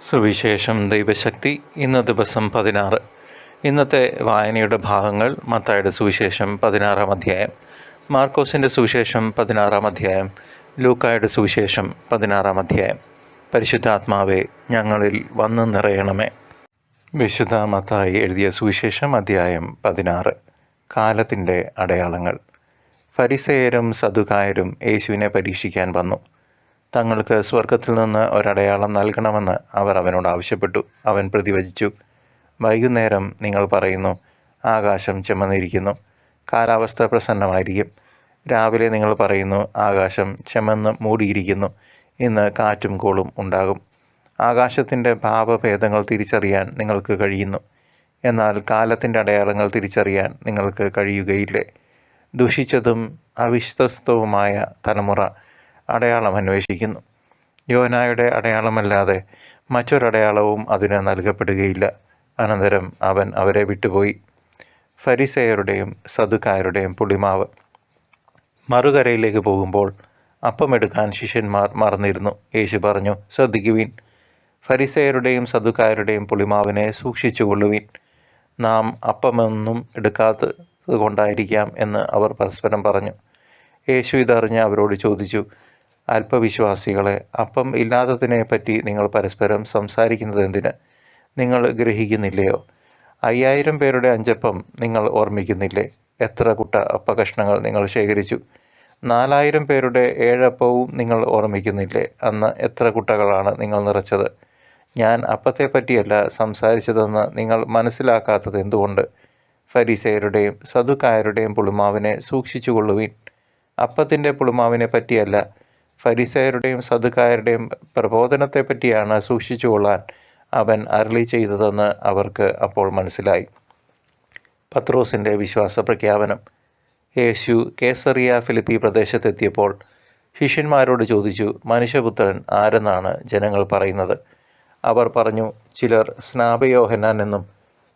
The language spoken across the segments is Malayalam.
സുവിശേഷം ദൈവശക്തി. ഇന്ന് ദിവസം 16. ഇന്നത്തെ വായനയുടെ ഭാഗങ്ങൾ: മത്തായിയുടെ സുവിശേഷം 16-ാം അധ്യായം, മാർക്കോസിൻ്റെ സുവിശേഷം 16-ാം അധ്യായം, ലൂക്കായുടെ സുവിശേഷം 16-ാം അധ്യായം. പരിശുദ്ധാത്മാവെ, ഞങ്ങളിൽ വന്നു നിറയണമേ. വിശുദ്ധ മത്തായി എഴുതിയ സുവിശേഷം അധ്യായം 16. കാലത്തിൻ്റെ അടയാളങ്ങൾ. ഫരിസേയരും സദുകായരും യേശുവിനെ പരീക്ഷിക്കാൻ വന്നു. തങ്ങൾക്ക് സ്വർഗത്തിൽ നിന്ന് ഒരടയാളം നൽകണമെന്ന് അവർ അവനോട് ആവശ്യപ്പെട്ടു. അവൻ പ്രതിവചിച്ചു, വൈകുന്നേരം നിങ്ങൾ പറയുന്നു, ആകാശം ചെമ്മന്നിരിക്കുന്നു, കാലാവസ്ഥ പ്രസന്നമായിരിക്കും. രാവിലെ നിങ്ങൾ പറയുന്നു, ആകാശം ചെമ്മന്ന് മൂടിയിരിക്കുന്നു, ഇന്ന് കാറ്റും കോളും ഉണ്ടാകും. ആകാശത്തിൻ്റെ ഭാവഭേദങ്ങൾ തിരിച്ചറിയാൻ നിങ്ങൾക്ക് കഴിയുന്നു, എന്നാൽ കാലത്തിൻ്റെ അടയാളങ്ങൾ തിരിച്ചറിയാൻ നിങ്ങൾക്ക് കഴിയുകയില്ലേ? ദുഷിച്ചതും അവിശ്വസ്തവുമായ തലമുറ അടയാളം അന്വേഷിക്കുന്നു. യോനായുടെ അടയാളമല്ലാതെ മറ്റൊരടയാളവും അതിന് നൽകപ്പെടുകയില്ല. അനന്തരം അവൻ അവരെ വിട്ടുപോയി. ഫരിസേയരുടെയും സദുക്കായരുടെയും പുളിമാവ്. മറുകരയിലേക്ക് പോകുമ്പോൾ അപ്പമെടുക്കാൻ ശിഷ്യന്മാർ മറന്നിരുന്നു. യേശു പറഞ്ഞു, ശ്രദ്ധിക്കുവിൻ, ഫരിസേയരുടെയും സദുക്കായരുടെയും പുളിമാവിനെ സൂക്ഷിച്ചുകൊള്ളുവിൻ. നാം അപ്പമൊന്നും എടുക്കാത്തത് കൊണ്ടായിരിക്കാം എന്ന് അവർ പരസ്പരം പറഞ്ഞു. യേശു ഇതറിഞ്ഞ് അവരോട് ചോദിച്ചു, അല്പവിശ്വാസികളെ, അപ്പം ഇല്ലാത്തതിനെപ്പറ്റി നിങ്ങൾ പരസ്പരം സംസാരിക്കുന്നത് എന്തിന്? നിങ്ങൾ ഗ്രഹിക്കുന്നില്ലയോ? 5000 പേരുടെ 5 അപ്പം നിങ്ങൾ ഓർമ്മിക്കുന്നില്ലേ? എത്ര കുട്ട അപ്പകഷ്ണങ്ങൾ നിങ്ങൾ ശേഖരിച്ചു? 4000 പേരുടെ 7 അപ്പവും നിങ്ങൾ ഓർമ്മിക്കുന്നില്ലേ? അന്ന് എത്ര കുട്ടകളാണ് നിങ്ങൾ നിറച്ചത്? ഞാൻ അപ്പത്തെപ്പറ്റിയല്ല സംസാരിച്ചതെന്ന് നിങ്ങൾ മനസ്സിലാക്കാത്തത് എന്തുകൊണ്ട്? ഫരിസേയരുടെയും സദുക്കായരുടെയും പുളിമാവിനെ സൂക്ഷിച്ചുകൊള്ളുവിൻ. അപ്പത്തിൻ്റെ പുളിമാവിനെ പറ്റിയല്ല, ഫരിസേയരുടെയും സദുക്കായരുടെയും പ്രബോധനത്തെപ്പറ്റിയാണ് സൂക്ഷിച്ചുകൊള്ളാൻ അവൻ അരുളി ചെയ്തതെന്ന് അവർക്ക് അപ്പോൾ മനസ്സിലായി. പത്രോസിൻ്റെ വിശ്വാസ പ്രഖ്യാപനം. യേശു കേസറിയ ഫിലിപ്പി പ്രദേശത്തെത്തിയപ്പോൾ ശിഷ്യന്മാരോട് ചോദിച്ചു, മനുഷ്യപുത്രൻ ആരെന്നാണ് ജനങ്ങൾ പറയുന്നത്? അവർ പറഞ്ഞു, ചിലർ സ്നാപയോഹന്നാൻ എന്നും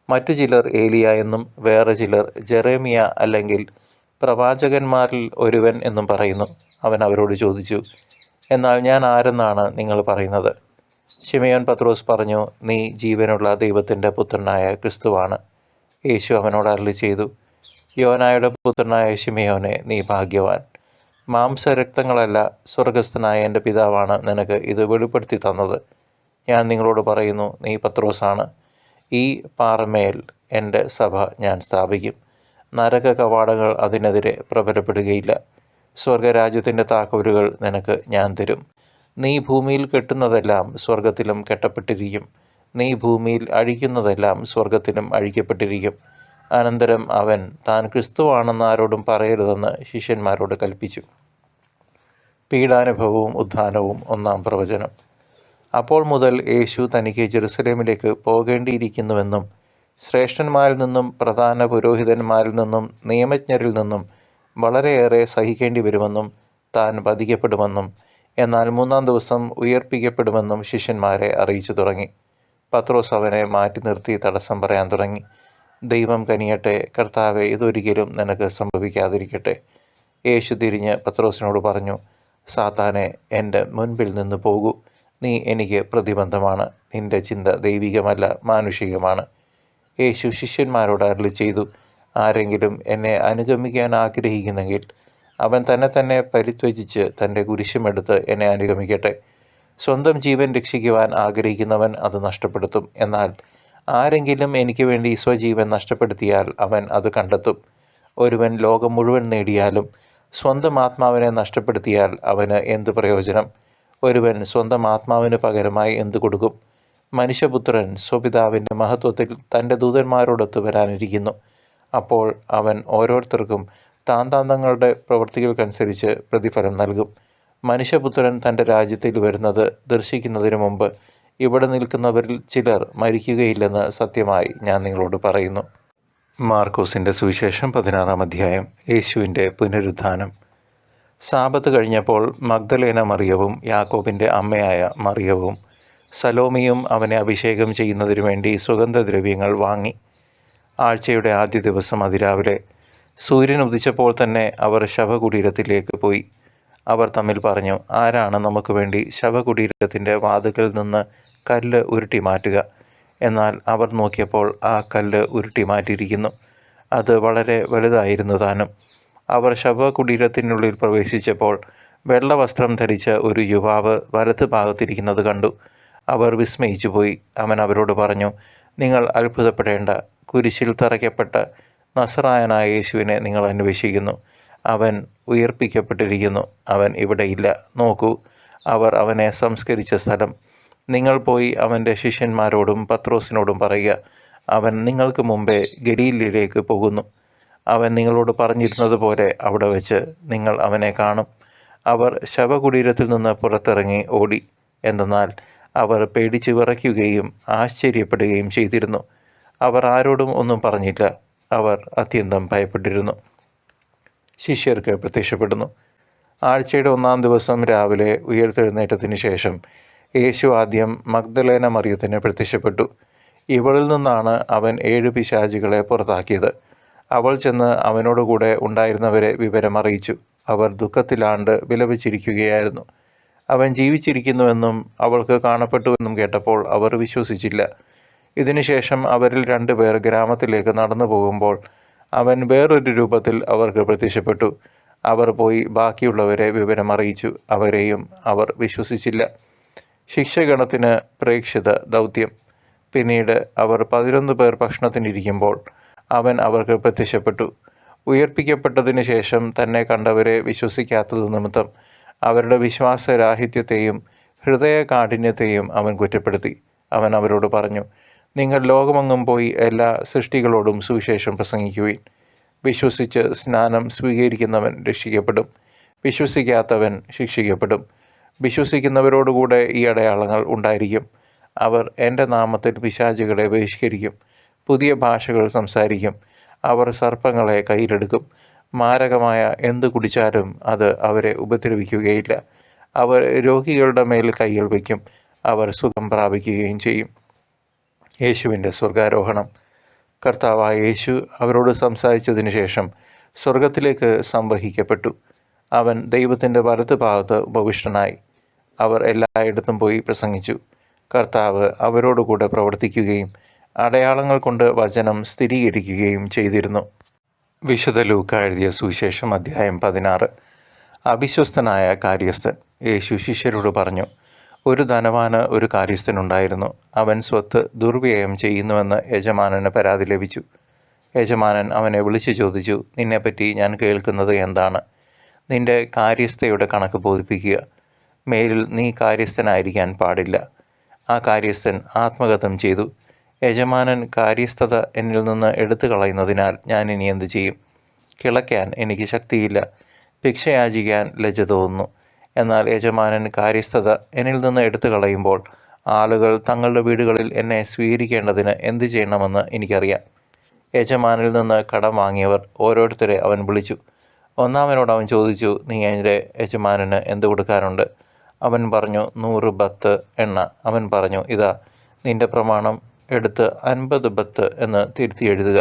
മറ്റു ചിലർ ഏലിയ എന്നും വേറെ ചിലർ ജെറേമിയ അല്ലെങ്കിൽ പ്രവാചകന്മാരിൽ ഒരുവൻ എന്നും പറയുന്നു. അവൻ അവരോട് ചോദിച്ചു, എന്നാൽ ഞാൻ ആരെന്നാണ് നിങ്ങൾ പറയുന്നത്? ശിമയോൻ പത്രോസ് പറഞ്ഞു, നീ ജീവനുള്ള ദൈവത്തിൻ്റെ പുത്രനായ ക്രിസ്തുവാണ്. യേശു അവനോട് അരുളി ചെയ്തു, യോനായുടെ പുത്രനായ ശിമയോനെ, നീ ഭാഗ്യവാൻ. മാംസരക്തങ്ങളല്ല, സ്വർഗസ്ഥനായ എൻ്റെ പിതാവാണ് നിനക്ക് ഇത് വെളിപ്പെടുത്തി തന്നത്. ഞാൻ നിങ്ങളോട് പറയുന്നു, നീ പത്രോസാണ്. ഈ പാറമേൽ എൻ്റെ സഭ ഞാൻ സ്ഥാപിക്കും. നരക കവാടങ്ങൾ അതിനെതിരെ പ്രബലപ്പെടുകയില്ല. സ്വർഗരാജ്യത്തിൻ്റെ താക്കോലുകൾ നിനക്ക് ഞാൻ തരും. നീ ഭൂമിയിൽ കെട്ടുന്നതെല്ലാം സ്വർഗത്തിലും കെട്ടപ്പെട്ടിരിക്കും. നീ ഭൂമിയിൽ അഴിക്കുന്നതെല്ലാം സ്വർഗത്തിലും അഴിക്കപ്പെട്ടിരിക്കും. അനന്തരം അവൻ താൻ ക്രിസ്തുവാണെന്ന് ആരോടും പറയരുതെന്ന് ശിഷ്യന്മാരോട് കൽപ്പിച്ചു. പീഡാനുഭവവും ഉത്ഥാനവും. 1-ാം പ്രവചനം. അപ്പോൾ മുതൽ യേശു തനിക്ക് ജെറുസലേമിലേക്ക് പോകേണ്ടിയിരിക്കുന്നുവെന്നും ശ്രേഷ്ഠന്മാരിൽ നിന്നും പ്രധാന പുരോഹിതന്മാരിൽ നിന്നും നിയമജ്ഞരിൽ നിന്നും വളരെയേറെ സഹിക്കേണ്ടി വരുമെന്നും താൻ വധിക്കപ്പെടുമെന്നും എന്നാൽ 3-ാം ദിവസം ഉയർപ്പിക്കപ്പെടുമെന്നും ശിഷ്യന്മാരെ അറിയിച്ചു തുടങ്ങി. പത്രോസ് അവനെ മാറ്റി നിർത്തി തടസ്സം പറയാൻ തുടങ്ങി. ദൈവം കനിയട്ടെ, കർത്താവെ, ഇതൊരിക്കലും നിനക്ക് സംഭവിക്കാതിരിക്കട്ടെ. യേശു തിരിഞ്ഞ് പത്രോസിനോട് പറഞ്ഞു, സാത്താനെ, എൻ്റെ മുൻപിൽ നിന്ന് പോകൂ. നീ എനിക്ക് പ്രതിബന്ധമാണ്. നിൻ്റെ ചിന്ത ദൈവികമല്ല, മാനുഷികമാണ്. യേശു ശിഷ്യന്മാരോട് അരുളി ചെയ്തു, ആരെങ്കിലും എന്നെ അനുഗമിക്കാൻ ആഗ്രഹിക്കുന്നെങ്കിൽ അവൻ തന്നെ പരിത്യജിച്ച് തൻ്റെ കുരിശുമെടുത്ത് എന്നെ അനുഗമിക്കട്ടെ. സ്വന്തം ജീവൻ രക്ഷിക്കുവാൻ ആഗ്രഹിക്കുന്നവൻ അത് നഷ്ടപ്പെടുത്തും. എന്നാൽ ആരെങ്കിലും എനിക്ക് വേണ്ടി സ്വജീവൻ നഷ്ടപ്പെടുത്തിയാൽ അവൻ അത് കണ്ടെത്തും. ഒരുവൻ ലോകം മുഴുവൻ നേടിയാലും സ്വന്തം ആത്മാവിനെ നഷ്ടപ്പെടുത്തിയാൽ അവന് എന്ത് പ്രയോജനം? ഒരുവൻ സ്വന്തം ആത്മാവിന് പകരമായി എന്തു കൊടുക്കും? മനുഷ്യപുത്രൻ സ്വപിതാവിൻ്റെ മഹത്വത്തിൽ തൻ്റെ ദൂതന്മാരോടൊത്ത് വരാനിരിക്കുന്നു. അപ്പോൾ അവൻ ഓരോരുത്തർക്കും താന്താന്തങ്ങളുടെ പ്രവൃത്തികൾക്കനുസരിച്ച് പ്രതിഫലം നൽകും. മനുഷ്യപുത്രൻ തൻ്റെ രാജ്യത്തിൽ വരുന്നത് ദർശിക്കുന്നതിന് മുമ്പ് ഇവിടെ നിൽക്കുന്നവരിൽ ചിലർ മരിക്കുകയില്ലെന്ന് സത്യമായി ഞാൻ നിങ്ങളോട് പറയുന്നു. മാർക്കോസിൻ്റെ സുവിശേഷം 16-ാം അധ്യായം. യേശുവിൻ്റെ പുനരുത്ഥാനം. സാബത്ത് കഴിഞ്ഞപ്പോൾ മഗ്ദലേന മറിയവും യാക്കോബിൻ്റെ അമ്മയായ മറിയവും സലോമിയും അവനെ അഭിഷേകം ചെയ്യുന്നതിനു വേണ്ടി സുഗന്ധദ്രവ്യങ്ങൾ വാങ്ങി. ആഴ്ചയുടെ ആദ്യ ദിവസം അതിരാവിലെ സൂര്യൻ ഉദിച്ചപ്പോൾ തന്നെ അവർ ശവകുടീരത്തിലേക്ക് പോയി. അവർ തമ്മിൽ പറഞ്ഞു, ആരാണ് നമുക്ക് വേണ്ടി ശവകുടീരത്തിൻ്റെ വാതിൽക്കൽ നിന്ന് കല്ല് ഉരുട്ടി മാറ്റുക. എന്നാൽ അവർ നോക്കിയപ്പോൾ ആ കല്ല് ഉരുട്ടി മാറ്റിയിരിക്കുന്നു. അത് വളരെ വലുതായിരുന്നു താനും. അവർ ശവകുടീരത്തിനുള്ളിൽ പ്രവേശിച്ചപ്പോൾ വെള്ളവസ്ത്രം ധരിച്ച ഒരു യുവാവ് വലത്ത് ഭാഗത്തിരിക്കുന്നത് കണ്ടു. അവർ വിസ്മയിച്ചു പോയി. അവൻ അവരോട് പറഞ്ഞു, നിങ്ങൾ അത്ഭുതപ്പെടേണ്ട. കുരിശിൽ തറയ്ക്കപ്പെട്ട നസറായനായ യേശുവിനെ നിങ്ങൾ അന്വേഷിക്കുന്നു. അവൻ ഉയർപ്പിക്കപ്പെട്ടിരിക്കുന്നു. അവൻ ഇവിടെയില്ല. നോക്കൂ, അവർ അവനെ സംസ്കരിച്ച സ്ഥലം. നിങ്ങൾ പോയി അവൻ്റെ ശിഷ്യന്മാരോടും പത്രോസിനോടും പറയുക, അവൻ നിങ്ങൾക്ക് മുമ്പേ ഗലീലയിലേക്ക് പോകുന്നു. അവൻ നിങ്ങളോട് പറഞ്ഞിരുന്നത് പോലെ അവിടെ വെച്ച് നിങ്ങൾ അവനെ കാണും. അവർ ശവകുടീരത്തിൽ നിന്ന് പുറത്തിറങ്ങി ഓടി. എന്തെന്നാൽ അവർ പേടിച്ച് വിറയ്ക്കുകയും ആശ്ചര്യപ്പെടുകയും ചെയ്തിരുന്നു. അവർ ആരോടും ഒന്നും പറഞ്ഞില്ല. അവർ അത്യന്തം ഭയപ്പെട്ടിരുന്നു. ശിഷ്യർക്ക് പ്രത്യക്ഷപ്പെടുന്നു. ആഴ്ചയുടെ 1-ാം ദിവസം രാവിലെ ഉയർത്തെഴുന്നേറ്റത്തിന് ശേഷം യേശു ആദ്യം മഗ്ദലേന മറിയത്തിന് പ്രത്യക്ഷപ്പെട്ടു. ഇവളിൽ നിന്നാണ് അവൻ 7 പിശാചുകളെ പുറത്താക്കിയത്. അവൾ ചെന്ന് അവനോടുകൂടെ ഉണ്ടായിരുന്നവരെ വിവരമറിയിച്ചു. അവർ ദുഃഖത്തിലാണ്ട് വിലപിച്ചിരിക്കുകയായിരുന്നു. അവൻ ജീവിച്ചിരിക്കുന്നുവെന്നും അവൾക്ക് കാണപ്പെട്ടുവെന്നും കേട്ടപ്പോൾ അവർ വിശ്വസിച്ചില്ല. ഇതിനുശേഷം അവരിൽ 2 പേർ ഗ്രാമത്തിലേക്ക് നടന്നു പോകുമ്പോൾ അവൻ വേറൊരു രൂപത്തിൽ അവർക്ക് പ്രത്യക്ഷപ്പെട്ടു. അവർ പോയി ബാക്കിയുള്ളവരെ വിവരമറിയിച്ചു. അവരെയും അവർ വിശ്വസിച്ചില്ല. ശിക്ഷഗണത്തിന് പ്രേക്ഷിത ദൗത്യം. പിന്നീട് അവർ 11 പേർ ഭക്ഷണത്തിനിരിക്കുമ്പോൾ അവൻ അവർക്ക് പ്രത്യക്ഷപ്പെട്ടു. ഉയർപ്പിക്കപ്പെട്ടതിന് ശേഷം തന്നെ കണ്ടവരെ വിശ്വസിക്കാത്തത് നിമിത്തം അവരുടെ വിശ്വാസരാഹിത്യത്തെയും ഹൃദയകാഠിന്യത്തെയും അവൻ കുറ്റപ്പെടുത്തി. അവൻ അവരോട് പറഞ്ഞു, നിങ്ങൾ ലോകമെങ്ങും പോയി എല്ലാ സൃഷ്ടികളോടും സുവിശേഷം പ്രസംഗിക്കുവിൻ. വിശ്വസിച്ച് സ്നാനം സ്വീകരിക്കുന്നവൻ രക്ഷിക്കപ്പെടും, വിശ്വസിക്കാത്തവൻ ശിക്ഷിക്കപ്പെടും. വിശ്വസിക്കുന്നവരോടുകൂടെ ഈ അടയാളങ്ങൾ ഉണ്ടായിരിക്കും. അവർ എൻ്റെ നാമത്തിൽ പിശാചുകളെ ബഹിഷ്കരിക്കും, പുതിയ ഭാഷകൾ സംസാരിക്കും, അവർ സർപ്പങ്ങളെ കയ്യിലെടുക്കും, മാരകമായ എന്ത് കുടിച്ചാലും അത് അവരെ ഉപദ്രവിക്കുകയില്ല. അവർ രോഗികളുടെ മേൽ കൈകൾ വയ്ക്കും, അവർ സുഖം പ്രാപിക്കുകയും ചെയ്യും. യേശുവിൻ്റെ സ്വർഗാരോഹണം. കർത്താവായ യേശു അവരോട് സംസാരിച്ചതിന് ശേഷം സ്വർഗത്തിലേക്ക് സംവഹിക്കപ്പെട്ടു. അവൻ ദൈവത്തിൻ്റെ വലത്ത് ഭാഗത്ത് ഉപവിഷ്ടനായി. അവർ എല്ലായിടത്തും പോയി പ്രസംഗിച്ചു. കർത്താവ് അവരോടുകൂടെ പ്രവർത്തിക്കുകയും അടയാളങ്ങൾ കൊണ്ട് വചനം സ്ഥിരീകരിക്കുകയും ചെയ്തിരുന്നു. വിശുദ്ധ ലൂക്ക എഴുതിയ സുവിശേഷം അധ്യായം 16. അവിശ്വസ്തനായ കാര്യസ്ഥൻ. യേശു ശിഷ്യരോട് പറഞ്ഞു, ഒരു ധനവാന് ഒരു കാര്യസ്ഥനുണ്ടായിരുന്നു. അവൻ സ്വത്ത് ദുർവ്യയം ചെയ്യുന്നുവെന്ന് യജമാനന് പരാതി ലഭിച്ചു. യജമാനൻ അവനെ വിളിച്ചു ചോദിച്ചു, നിന്നെപ്പറ്റി ഞാൻ കേൾക്കുന്നത് എന്താണ്? നിന്റെ കാര്യസ്ഥയുടെ കണക്ക് ബോധിപ്പിക്കുക. മേലിൽ നീ കാര്യസ്ഥനായിരിക്കാൻ പാടില്ല. ആ കാര്യസ്ഥൻ ആത്മഗതം ചെയ്തു, യജമാനൻ കാര്യസ്ഥത എന്നിൽ നിന്ന് എടുത്തു കളയുന്നതിനാൽ ഞാൻ ഇനി എന്തു ചെയ്യും? കിളയ്ക്കാൻ എനിക്ക് ശക്തിയില്ല, ഭിക്ഷയാചിക്കാൻ ലജ്ജ തോന്നുന്നു. എന്നാൽ യജമാനൻ കാര്യസ്ഥത എന്നിൽ നിന്ന് എടുത്തു കളയുമ്പോൾ ആളുകൾ തങ്ങളുടെ വീടുകളിൽ എന്നെ സ്വീകരിക്കേണ്ടതിന് എന്തു ചെയ്യണമെന്ന് എനിക്കറിയാം. യജമാനിൽ നിന്ന് കടം വാങ്ങിയവർ ഓരോരുത്തരെ അവൻ വിളിച്ചു. ഒന്നാമനോട് അവൻ ചോദിച്ചു, നീ എൻ്റെ യജമാനന് എന്ത് കൊടുക്കാനുണ്ട്? അവൻ പറഞ്ഞു, 100 ബത്ത് എണ്ണ. അവൻ പറഞ്ഞു, ഇതാ നിന്റെ പ്രമാണം, എടുത്ത് 50 ബത്ത് എന്ന് തിരുത്തി എഴുതുക.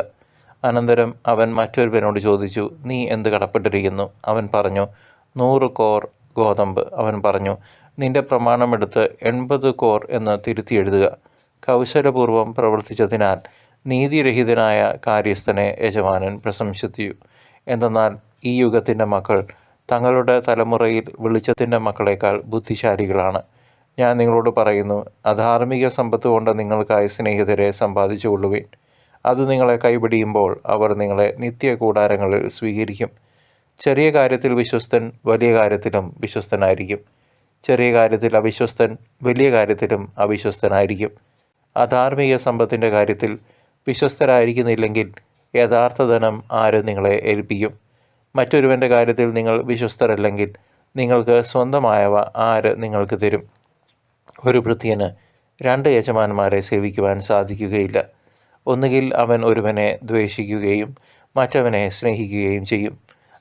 അനന്തരം അവൻ മറ്റൊരുവനോട് ചോദിച്ചു, നീ എന്ത് കടപ്പെട്ടിരിക്കുന്നു? അവൻ പറഞ്ഞു, 100 കോർ ഗോതമ്പ്. അവൻ പറഞ്ഞു, നിന്റെ പ്രമാണം എടുത്ത് 80 കോർ എന്ന് തിരുത്തി എഴുതുക. കൗശലപൂർവ്വം പ്രവർത്തിച്ചതിനാൽ നീതിരഹിതനായ കാര്യസ്ഥനെ യജമാനൻ പ്രശംസിച്ചു. എന്തെന്നാൽ ഈ യുഗത്തിൻ്റെ മക്കൾ തങ്ങളുടെ തലമുറയിൽ വെളിച്ചത്തിൻ്റെ മക്കളേക്കാൾ ബുദ്ധിശാലികളാണ്. ഞാൻ നിങ്ങളോട് പറയുന്നു, അധാർമിക സമ്പത്ത് കൊണ്ട് നിങ്ങൾക്കായി സ്നേഹിതരെ സമ്പാദിച്ചു കൊള്ളുവിൻ. അത് നിങ്ങളെ കൈപിടിയുമ്പോൾ അവർ നിങ്ങളെ നിത്യകൂടാരങ്ങളിൽ സ്വീകരിക്കും. ചെറിയ കാര്യത്തിൽ വിശ്വസ്തൻ വലിയ കാര്യത്തിലും വിശ്വസ്തനായിരിക്കും. ചെറിയ കാര്യത്തിൽ അവിശ്വസ്തൻ വലിയ കാര്യത്തിലും അവിശ്വസ്തനായിരിക്കും. അധാർമിക സമ്പത്തിൻ്റെ കാര്യത്തിൽ വിശ്വസ്തരായിരിക്കുന്നില്ലെങ്കിൽ യഥാർത്ഥ ധനം ആര് നിങ്ങളെ ഏൽപ്പിക്കും? മറ്റൊരുവൻ്റെ കാര്യത്തിൽ നിങ്ങൾ വിശ്വസ്തരല്ലെങ്കിൽ നിങ്ങൾക്ക് സ്വന്തമായവ ആര് നിങ്ങൾക്ക് തരും? ഒരു ഭൃത്യന് 2 യജമാനന്മാരെ സേവിക്കുവാൻ സാധിക്കുകയില്ല. ഒന്നുകിൽ അവൻ ഒരുവനെ ദ്വേഷിക്കുകയും മറ്റവനെ സ്നേഹിക്കുകയും ചെയ്യും,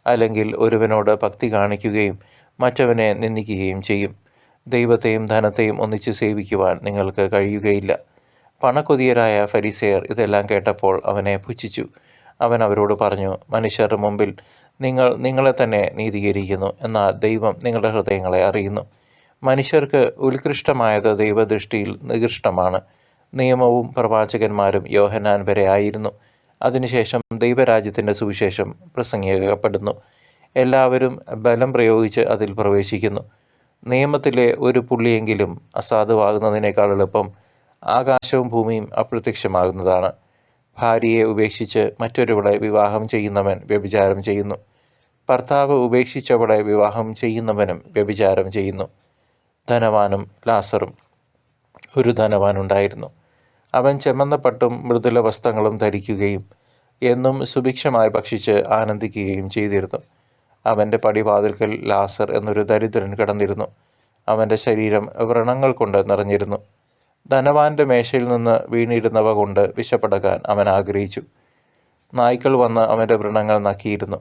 അല്ലെങ്കിൽ ഒരുവനോട് ഭക്തി കാണിക്കുകയും മറ്റവനെ നിന്ദിക്കുകയും ചെയ്യും. ദൈവത്തെയും ധനത്തെയും ഒന്നിച്ച് സേവിക്കുവാൻ നിങ്ങൾക്ക് കഴിയുകയില്ല. പണക്കൊതിയരായ ഫരിസേയർ ഇതെല്ലാം കേട്ടപ്പോൾ അവനെ പുച്ഛിച്ചു. അവൻ അവരോട് പറഞ്ഞു, മനുഷ്യരുടെ മുമ്പിൽ നിങ്ങൾ നിങ്ങളെ തന്നെ നീതീകരിക്കുന്നു, എന്നാൽ ദൈവം നിങ്ങളുടെ ഹൃദയങ്ങളെ അറിയുന്നു. മനുഷ്യർക്ക് ഉത്കൃഷ്ടമായത് ദൈവദൃഷ്ടിയിൽ നികൃഷ്ടമാണ്. നിയമവും പ്രവാചകന്മാരും യോഹന്നാൻ വരെ ആയിരുന്നു. അതിനുശേഷം ദൈവരാജ്യത്തിൻ്റെ സുവിശേഷം പ്രസംഗിക്കപ്പെടുന്നു. എല്ലാവരും ബലം പ്രയോഗിച്ച് അതിൽ പ്രവേശിക്കുന്നു. നിയമത്തിലെ ഒരു പുള്ളിയെങ്കിലും അസാധുവാകുന്നതിനേക്കാൾ എളുപ്പം ആകാശവും ഭൂമിയും അപ്രത്യക്ഷമാകുന്നതാണ്. ഭാര്യയെ ഉപേക്ഷിച്ച് മറ്റൊരുവളെ വിവാഹം ചെയ്യുന്നവൻ വ്യഭിചാരം ചെയ്യുന്നു. ഭർത്താവ് ഉപേക്ഷിച്ചവളെ വിവാഹം ചെയ്യുന്നവനും വ്യഭിചാരം ചെയ്യുന്നു. ധനവാനും ലാസറും. ഒരു ധനവാനുണ്ടായിരുന്നു. അവൻ ചെമ്മന്ന പട്ടും മൃദുല വസ്ത്രങ്ങളും ധരിക്കുകയും എന്നും സുഭിക്ഷമായി ഭക്ഷിച്ച് ആനന്ദിക്കുകയും ചെയ്തിരുന്നു. അവൻ്റെ പടിവാതിൽക്കൽ ലാസർ എന്നൊരു ദരിദ്രൻ കിടന്നിരുന്നു. അവൻ്റെ ശരീരം വ്രണങ്ങൾ കൊണ്ട് നിറഞ്ഞിരുന്നു. ധനവാന്റെ മേശയിൽ നിന്ന് വീണിരുന്നവ കൊണ്ട് വിശപ്പടക്കാൻ അവൻ ആഗ്രഹിച്ചു. നായ്ക്കൾ വന്ന് അവൻ്റെ വ്രണങ്ങൾ നക്കിയിരുന്നു.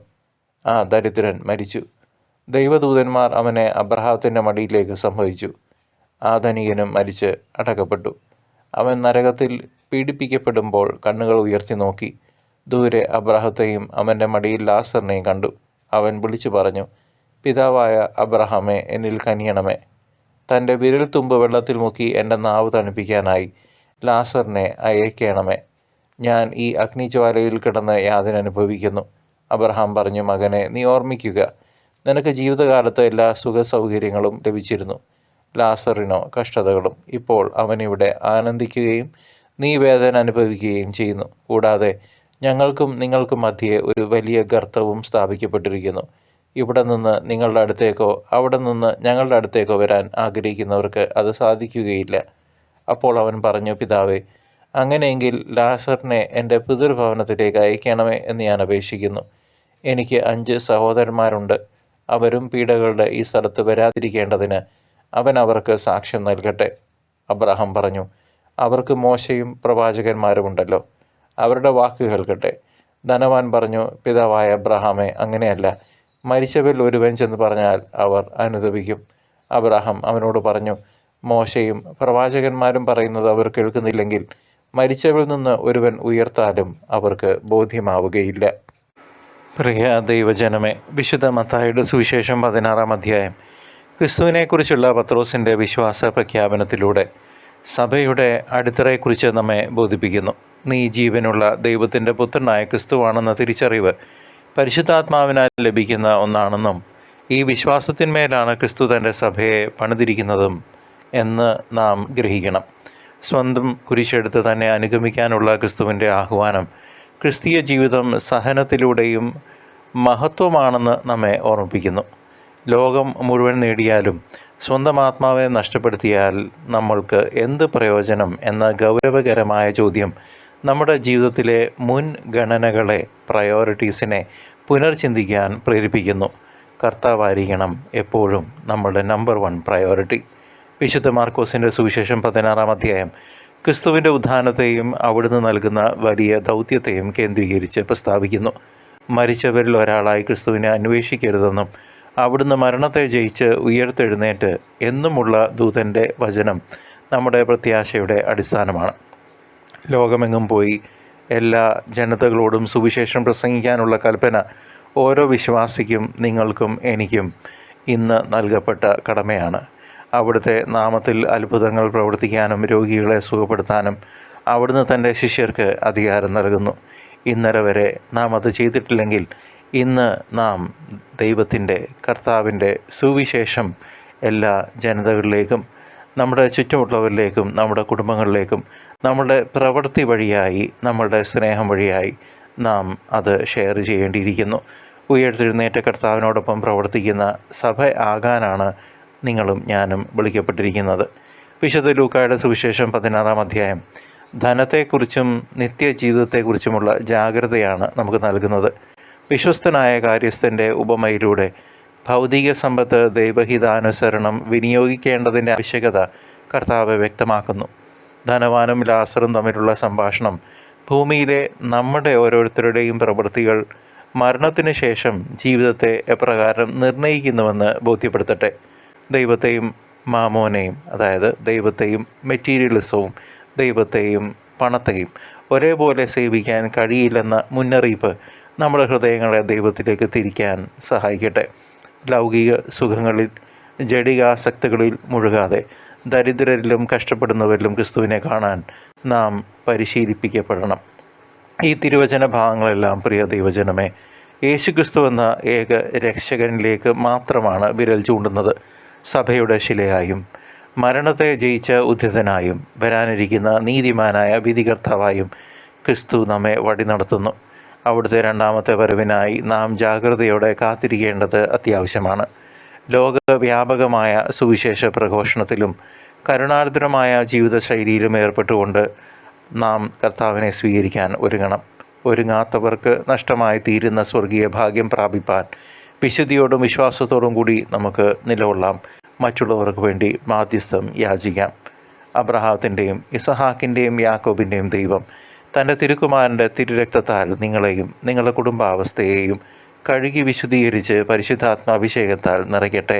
ആ ദരിദ്രൻ മരിച്ചു. ദൈവദൂതന്മാർ അവനെ അബ്രഹാത്തിൻ്റെ മടിയിലേക്ക് സംഭവിച്ചു. ആ ധനികനും മരിച്ച് അടക്കപ്പെട്ടു. അവൻ നരകത്തിൽ പീഡിപ്പിക്കപ്പെടുമ്പോൾ കണ്ണുകൾ ഉയർത്തി നോക്കി. ദൂരെ അബ്രഹത്തെയും അവൻ്റെ മടിയിൽ ലാസറിനെയും കണ്ടു. അവൻ വിളിച്ചു പറഞ്ഞു, പിതാവായ അബ്രഹാമേ, എന്നിൽ കനിയണമേ. തൻ്റെ വിരൽ തുമ്പ് വെള്ളത്തിൽ മുക്കി എൻ്റെ നാവ് തണുപ്പിക്കാനായി ലാസറിനെ അയക്കണമേ. ഞാൻ ഈ അഗ്നിജ്വാലയിൽ കിടന്ന് യാതന അനുഭവിക്കുന്നു. അബ്രഹാം പറഞ്ഞു, മകനെ, നീ ഓർമ്മിക്കുക, നിനക്ക് ജീവിതകാലത്ത് എല്ലാ സുഖ സൗകര്യങ്ങളും ലഭിച്ചിരുന്നു. ലാസറിനോ കഷ്ടതകളും. ഇപ്പോൾ അവനിവിടെ ആനന്ദിക്കുകയും നീ വേദന അനുഭവിക്കുകയും ചെയ്യുന്നു. കൂടാതെ ഞങ്ങൾക്കും നിങ്ങൾക്കും മധ്യേ ഒരു വലിയ ഗർത്തവും സ്ഥാപിക്കപ്പെട്ടിരിക്കുന്നു. ഇവിടെ നിന്ന് നിങ്ങളുടെ അടുത്തേക്കോ അവിടെ നിന്ന് ഞങ്ങളുടെ അടുത്തേക്കോ വരാൻ ആഗ്രഹിക്കുന്നവർക്ക് അത് സാധിക്കുകയില്ല. അപ്പോൾ അവൻ പറഞ്ഞു, പിതാവേ, അങ്ങനെയെങ്കിൽ ലാസറിനെ എൻ്റെ പിതൃഭവനത്തിലേക്ക് അയക്കണമേ എന്ന് ഞാൻ അപേക്ഷിക്കുന്നു. എനിക്ക് 5 സഹോദരന്മാരുണ്ട്. അവരും പീഡകളുടെ ഈ സ്ഥലത്ത് വരാതിരിക്കേണ്ടതിന് അവൻ അവർക്ക് സാക്ഷ്യം നൽകട്ടെ. അബ്രഹാം പറഞ്ഞു, അവർക്ക് മോശയും പ്രവാചകന്മാരുമുണ്ടല്ലോ, അവരുടെ വാക്ക് കേൾക്കട്ടെ. ധനവാൻ പറഞ്ഞു, പിതാവായ അബ്രഹാമേ, അങ്ങനെയല്ല. മരിച്ചവരിൽ ഒരുവൻ ചെന്ന് പറഞ്ഞാൽ അവർ അനുതപിക്കും. അബ്രഹാം അവനോട് പറഞ്ഞു, മോശയും പ്രവാചകന്മാരും പറയുന്നത് അവർ കേൾക്കുന്നില്ലെങ്കിൽ മരിച്ചവരിൽ നിന്ന് ഒരുവൻ ഉയർത്താലും അവർക്ക് ബോധ്യമാവുകയില്ല. പ്രിയ ദൈവജനമേ, വിശുദ്ധ മത്തായിയുടെ സുവിശേഷം 16-ാം അധ്യായം ക്രിസ്തുവിനെക്കുറിച്ചുള്ള പത്രോസിൻ്റെ വിശ്വാസ പ്രഖ്യാപനത്തിലൂടെ സഭയുടെ അടിത്തറയെക്കുറിച്ച് നമ്മെ ബോധിപ്പിക്കുന്നു. നീ ജീവനുള്ള ദൈവത്തിൻ്റെ പുത്രനായ ക്രിസ്തുവാണെന്ന തിരിച്ചറിവ് പരിശുദ്ധാത്മാവിനാൽ ലഭിക്കുന്ന ഒന്നാണെന്നും ഈ വിശ്വാസത്തിന്മേലാണ് ക്രിസ്തു തൻ്റെ സഭയെ പണിതിരിക്കുന്നതും എന്ന് നാം ഗ്രഹിക്കണം. സ്വന്തം കുരിശെടുത്ത് തന്നെ അനുഗമിക്കാനുള്ള ക്രിസ്തുവിൻ്റെ ആഹ്വാനം ക്രിസ്തീയ ജീവിതം സഹനത്തിലൂടെയും മഹത്വമാണെന്ന് നമ്മെ ഓർമ്മിപ്പിക്കുന്നു. ലോകം മുഴുവൻ നേടിയാലും സ്വന്തം ആത്മാവെ നഷ്ടപ്പെടുത്തിയാൽ നമ്മൾക്ക് എന്ത് പ്രയോജനം എന്ന ഗൗരവകരമായ ചോദ്യം നമ്മുടെ ജീവിതത്തിലെ മുൻഗണനകളെ, പ്രയോറിറ്റീസിനെ പുനർചിന്തിക്കാൻ പ്രേരിപ്പിക്കുന്നു. കർത്താവായിരിക്കണം എപ്പോഴും നമ്മളുടെ നമ്പർ 1 പ്രയോറിറ്റി. വിശുദ്ധ മാർക്കോസിൻ്റെ സുവിശേഷം 16-ാം അധ്യായം ക്രിസ്തുവിൻ്റെ ഉത്ഥാനത്തെയും അവിടുന്ന് നൽകുന്ന വലിയ ദൗത്യത്തെയും കേന്ദ്രീകരിച്ച് പ്രസ്താവിക്കുന്നു. മരിച്ചവരിൽ ഒരാളായി ക്രിസ്തുവിനെ അന്വേഷിക്കരുതെന്നും അവിടുന്ന് മരണത്തെ ജയിച്ച് ഉയർത്തെഴുന്നേറ്റ് എന്നുമുള്ള ദൂതൻ്റെ വചനം നമ്മുടെ പ്രത്യാശയുടെ അടിസ്ഥാനമാണ്. ലോകമെങ്ങും പോയി എല്ലാ ജനതകളോടും സുവിശേഷം പ്രസംഗിക്കാനുള്ള കൽപ്പന ഓരോ വിശ്വാസിക്കും, നിങ്ങൾക്കും എനിക്കും ഇന്ന് നൽകപ്പെട്ട കടമയാണ്. അവിടുത്തെ നാമത്തിൽ അത്ഭുതങ്ങൾ പ്രവർത്തിക്കാനും രോഗികളെ സുഖപ്പെടുത്താനും അവിടുന്ന് തൻ്റെ ശിഷ്യർക്ക് അധികാരം നൽകുന്നു. ഇന്നലെ വരെ നാം അത് ചെയ്തിട്ടില്ലെങ്കിൽ ഇന്ന് നാം ദൈവത്തിൻ്റെ, കർത്താവിൻ്റെ സുവിശേഷം എല്ലാ ജനതകളിലേക്കും, നമ്മുടെ ചുറ്റുമുള്ളവരിലേക്കും, നമ്മുടെ കുടുംബങ്ങളിലേക്കും, നമ്മുടെ പ്രവൃത്തി വഴിയായി, നമ്മളുടെ സ്നേഹം വഴിയായി നാം അത് ഷെയർ ചെയ്യേണ്ടിയിരിക്കുന്നു. ഉയർത്തെഴുന്നേറ്റ കർത്താവിനോടൊപ്പം പ്രവർത്തിക്കുന്ന സഭ ആകാനാണ് നിങ്ങളും ഞാനും വിളിക്കപ്പെട്ടിരിക്കുന്നത്. വിശുദ്ധ ലൂക്കായുടെ സുവിശേഷം 16-ാം അധ്യായം ധനത്തെക്കുറിച്ചും നിത്യജീവിതത്തെക്കുറിച്ചുമുള്ള ജാഗ്രതയാണ് നമുക്ക് നൽകുന്നത്. വിശ്വസ്തനായ കാര്യസ്ഥൻ്റെ ഉപമയിലൂടെ ഭൗതിക സമ്പത്ത് ദൈവഹിതാനുസരണം വിനിയോഗിക്കേണ്ടതിൻ്റെ ആവശ്യകത കർത്താവ് വ്യക്തമാക്കുന്നു. ധനവാനും ലാസറും തമ്മിലുള്ള സംഭാഷണം ഭൂമിയിലെ നമ്മുടെ ഓരോരുത്തരുടെയും പ്രവൃത്തികൾ മരണത്തിന് ശേഷം ജീവിതത്തെ എപ്രകാരം നിർണ്ണയിക്കുന്നുവെന്ന് ബോധ്യപ്പെടുത്തട്ടെ. ദൈവത്തെയും മാമോനെയും, അതായത് ദൈവത്തെയും മെറ്റീരിയലിസവും ദൈവത്തെയും പണത്തെയും ഒരേപോലെ സേവിക്കാൻ കഴിയില്ലെന്ന മുന്നറിയിപ്പ് നമ്മുടെ ഹൃദയങ്ങളെ ദൈവത്തിലേക്ക് തിരിക്കാൻ സഹായിക്കട്ടെ. ലൗകിക സുഖങ്ങളിൽ ജഡികാസക്തികളിൽ മുഴുകാതെ ദരിദ്രരിലും കഷ്ടപ്പെടുന്നവരിലും ക്രിസ്തുവിനെ കാണാൻ നാം പരിശീലിപ്പിക്കപ്പെടണം. ഈ തിരുവചന ഭാഗങ്ങളെല്ലാം പ്രിയ ദൈവജനമേ, യേശുക്രിസ്തു എന്ന ഏക രക്ഷകനിലേക്ക് മാത്രമാണ് വിരൽ ചൂണ്ടുന്നത്. സഭയുടെ ശിലയായും മരണത്തെ ജയിച്ച ഉദ്ധിതനായും വരാനിരിക്കുന്ന നീതിമാനായ വിധികർത്താവായും ക്രിസ്തു നമ്മെ വഴി നടത്തുന്നു. അവിടുത്തെ രണ്ടാമത്തെ വരവിനായി നാം ജാഗ്രതയോടെ കാത്തിരിക്കേണ്ടത് അത്യാവശ്യമാണ്. ലോകവ്യാപകമായ സുവിശേഷ പ്രഘോഷണത്തിലും കരുണാർദ്രമായ ജീവിതശൈലിയിലും ഏർപ്പെട്ടുകൊണ്ട് നാം കർത്താവിനെ സ്വീകരിക്കാൻ ഒരുങ്ങണം. ഒരുങ്ങാത്തവർക്ക് നഷ്ടമായി തീരുന്ന സ്വർഗീയ ഭാഗ്യം പ്രാപിപ്പാൻ വിശുദ്ധിയോടും വിശ്വാസത്തോടും കൂടി നമുക്ക് നിലകൊള്ളാം. മറ്റുള്ളവർക്ക് വേണ്ടി മാധ്യസ്ഥം യാചിക്കാം. അബ്രഹാത്തിൻ്റെയും ഇസഹാക്കിൻ്റെയും യാക്കോബിൻ്റെയും ദൈവം തൻ്റെ തിരുക്കുമാരൻ്റെ തിരുരക്തത്താൽ നിങ്ങളെയും നിങ്ങളുടെ കുടുംബാവസ്ഥയെയും കഴുകി വിശുദ്ധീകരിച്ച് പരിശുദ്ധാത്മാഭിഷേകത്താൽ നിറയ്ക്കട്ടെ.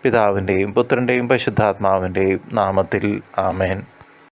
പിതാവിൻ്റെയും പുത്രൻ്റെയും പരിശുദ്ധാത്മാവിൻ്റെയും നാമത്തിൽ ആമേൻ.